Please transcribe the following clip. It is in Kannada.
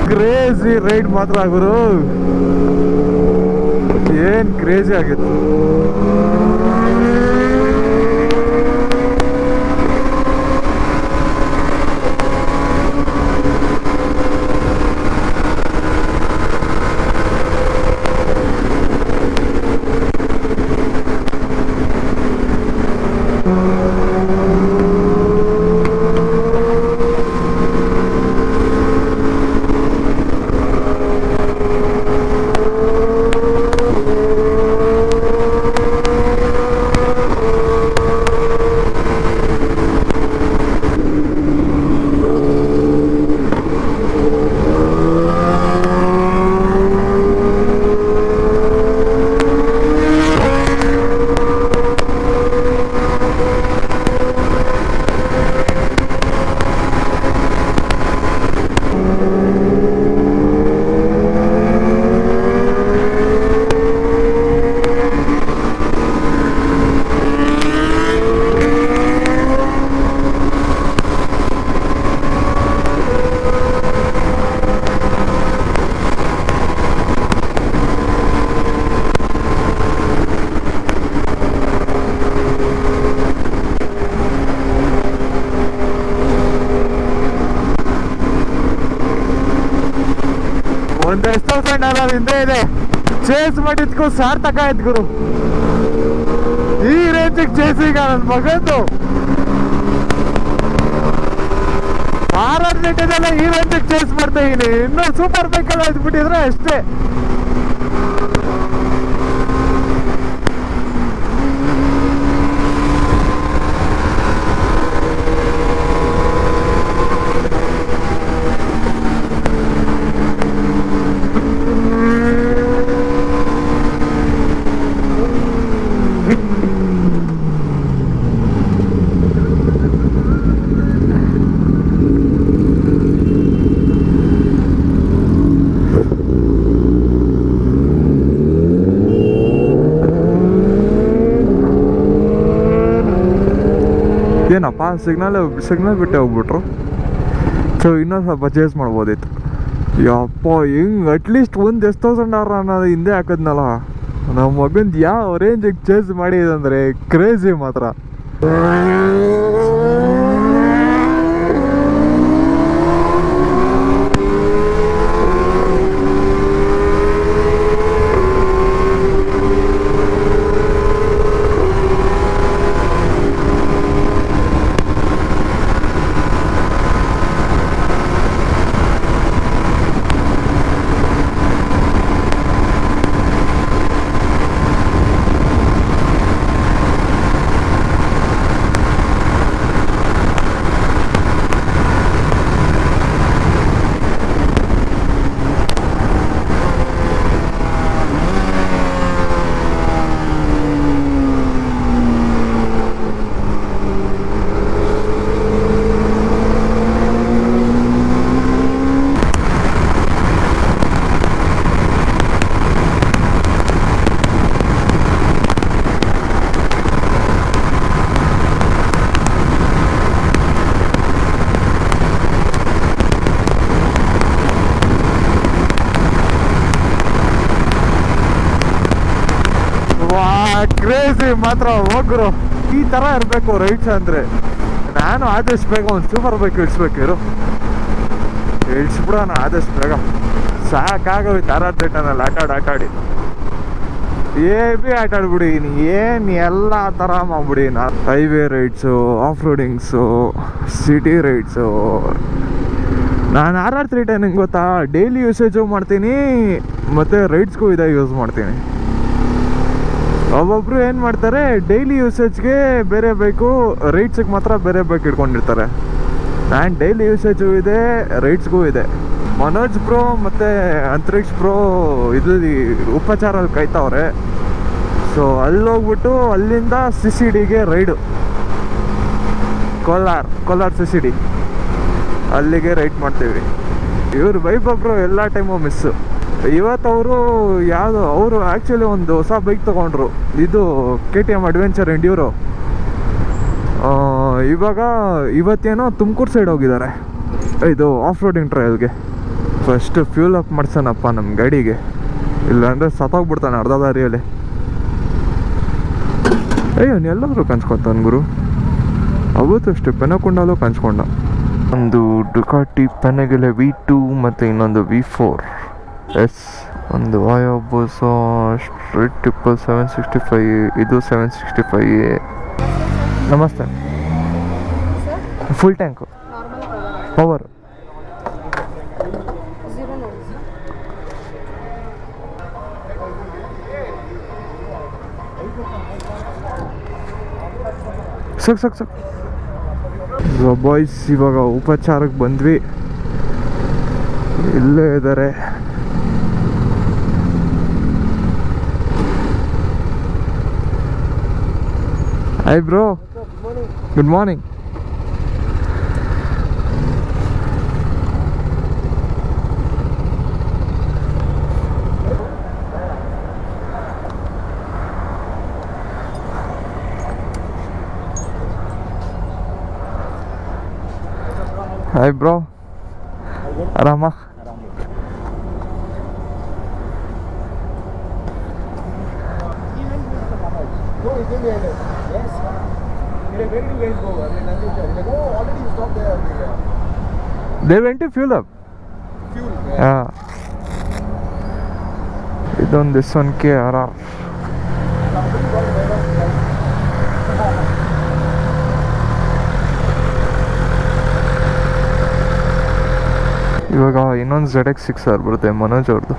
ಕ್ರೇಜಿ ರೈಡ್ ಮಾತ್ರ ಗುರು, ಏನ್ ಕ್ರೇಜಿ ಆಗಿತ್ತು. ಒಂದು $10,000 ಹಿಂದೆ ಇದೆ, ಚೇಸ್ ಮಾಡಿದ್ಕು ಸಾರ್ಥಕ ಆಯ್ತು ಗುರು. ಈ ರೇಂಜಿಗೆ ಚೇಸ್ ಈಗ ನನ್ನ ಮಗಂದು ಆರಾಧನೆಲ್ಲ ಈ ರೇಂಜಿಗೆ ಚೇಸ್ ಮಾಡ್ತಾ ಇದೀನಿ. ಇನ್ನು ಸೂಪರ್ ಬೈಕ್ ಎಲ್ಲ ಇದ್ಬಿಟ್ಟಿದ್ರೆ ಅಷ್ಟೇ. ಏನಪ್ಪ ಸಿಗ್ನಲ್ ಬಿಟ್ಟೆ ಹೋಗ್ಬಿಟ್ರು. ಸೊ ಇನ್ನೂ ಸ್ವಲ್ಪ ಚೇಸ್ ಮಾಡ್ಬೋದಿತ್ತು. ಯಪ್ಪ ಹೆಂಗೆ ಅಟ್ಲೀಸ್ಟ್ ಒಂದು $10,000 ಅನ್ನೋದು ಹಿಂದೆ ಹಾಕಿದ್ನಲ್ಲ, ನಮ್ಮ ಮಗಂದು ಯಾವ ರೇಂಜಿಗೆ ಚೇಸ್ ಮಾಡಿದಂದರೆ ಕ್ರೇಜಿ ಮಾತ್ರ. ಕ್ರೇಜಿ ಮಾತ್ರ ಹೋಗ್ರು. ಈ ಥರ ಇರಬೇಕು ರೈಡ್ಸ್ ಅಂದರೆ. ನಾನು ಆದಷ್ಟು ಬೇಗ ಒಂದು ಸೂಪರ್ ಬೈಕ್ ಇಳಿಸ್ಬೇಕಿರು, ಇಳಿಸ್ಬಿಡೋಣ ಆದಷ್ಟು ಬೇಗ. ಸಾಕಾಗೋಯ್ತು ಆರಾಧನೆಲ್ಲ ಆಟಾಡಿ ಆಟಾಡ್ಬಿಡಿನಿ. ಏನು ಎಲ್ಲ ಥರ ಮಾಡ್ಬಿಡಿನ. Highway rides, off roadings, city rides. ನಾನು RR310 ಹೆಂಗೆ ಗೊತ್ತಾ, ಡೈಲಿ ಯೂಸೇಜು ಮಾಡ್ತೀನಿ ಮತ್ತು ರೈಡ್ಸ್ಗೂ ಇದೇ ಯೂಸ್ ಮಾಡ್ತೀನಿ. ಒಬ್ಬೊಬ್ರು ಏನು ಮಾಡ್ತಾರೆ, ಡೈಲಿ ಯೂಸೇಜ್ಗೆ ಬೇರೆ ಬೈಕು, ರೈಡ್ಸಿಗೆ ಮಾತ್ರ ಬೇರೆ ಬೈಕ್ ಇಟ್ಕೊಂಡಿರ್ತಾರೆ. ನಾನು ಡೈಲಿ ಯೂಸೇಜು ಇದೆ, ರೈಡ್ಸ್ಗೂ ಇದೆ. ಮನೋಜ್ ಬ್ರೋ ಮತ್ತು ಅಂತರಿಕ್ಷ್ ಬ್ರೋ ಇದು ಉಪಚಾರಲ್ಲಿ ಕಾಯ್ತವ್ರೆ. ಸೊ ಅಲ್ಲೋಗ್ಬಿಟ್ಟು ಅಲ್ಲಿಂದ CCDಗೆ ರೈಡು, ಕೋಲಾರ್ CCD ಅಲ್ಲಿಗೆ ರೈಡ್ ಮಾಡ್ತೀವಿ. ಇವ್ರು ವೈಭವ್ರು ಎಲ್ಲ ಟೈಮು ಮಿಸ್ಸು. ಇವತ್ತವರು ಯಾವುದು, ಅವರು ಆ್ಯಕ್ಚುಲಿ ಒಂದು ಹೊಸ ಬೈಕ್ ತೊಗೊಂಡ್ರು, ಇದು KTM ಅಡ್ವೆಂಚರ್ ಎಂಡ್ಯೂರೋ. ಇವತ್ತೇನೋ ತುಮಕೂರು ಸೈಡ್ ಹೋಗಿದ್ದಾರೆ, ಇದು ಆಫ್ ರೋಡಿಂಗ್ ಟ್ರಯಲ್ಗೆ. ಫಸ್ಟ್ ಫ್ಯೂಲ್ ಅಪ್ ಮಾಡ್ಸೋಣಪ್ಪ ನಮ್ಮ ಗಾಡಿಗೆ, ಇಲ್ಲಾಂದರೆ ಸತ್ತೋಗ್ಬಿಡ್ತಾನೆ ಅರ್ಧ ದಾರಿಯಲ್ಲಿ. ಅಯ್ಯೋ ಎಲ್ಲಾದರೂ ಕಾಣಿಸ್ಕೊತಾನೆ ಗುರು. ಅವತ್ತು ಅಷ್ಟೇ ಪೆನಕೊಂಡಲ್ಲೂ ಕಾಣಿಸ್ಕೊಂಡ. ಒಂದು ಡುಕಾಟಿ ಪೆನಗೆಲೆ V2 ಮತ್ತು ಇನ್ನೊಂದು V4 ಎಸ್. ಒಂದು ವಾಯೋಬೋಸ ಸ್ಟ್ರೀಟ್ ಟಿಪ್ಪಲ್ 765, ಇದು 765. ನಮಸ್ತೆ. Full tank power. ಸಾಕು ಬಾಯ್ಸ್, ಇವಾಗ ಉಪಚಾರಕ್ಕೆ ಬಂದ್ವಿ. ಇಲ್ಲೇ ಇದ್ದಾರೆ. Hi bro, good morning. Hi bro, ಆರಾಮ? They went to fuel up. Yeah. ಇದೊಂದು this one KRR. ಇವಾಗ ಇನ್ನೊಂದು ZX6R ಬರುತ್ತೆ ಮನೋಜ್ ಅವ್ರದ್ದು.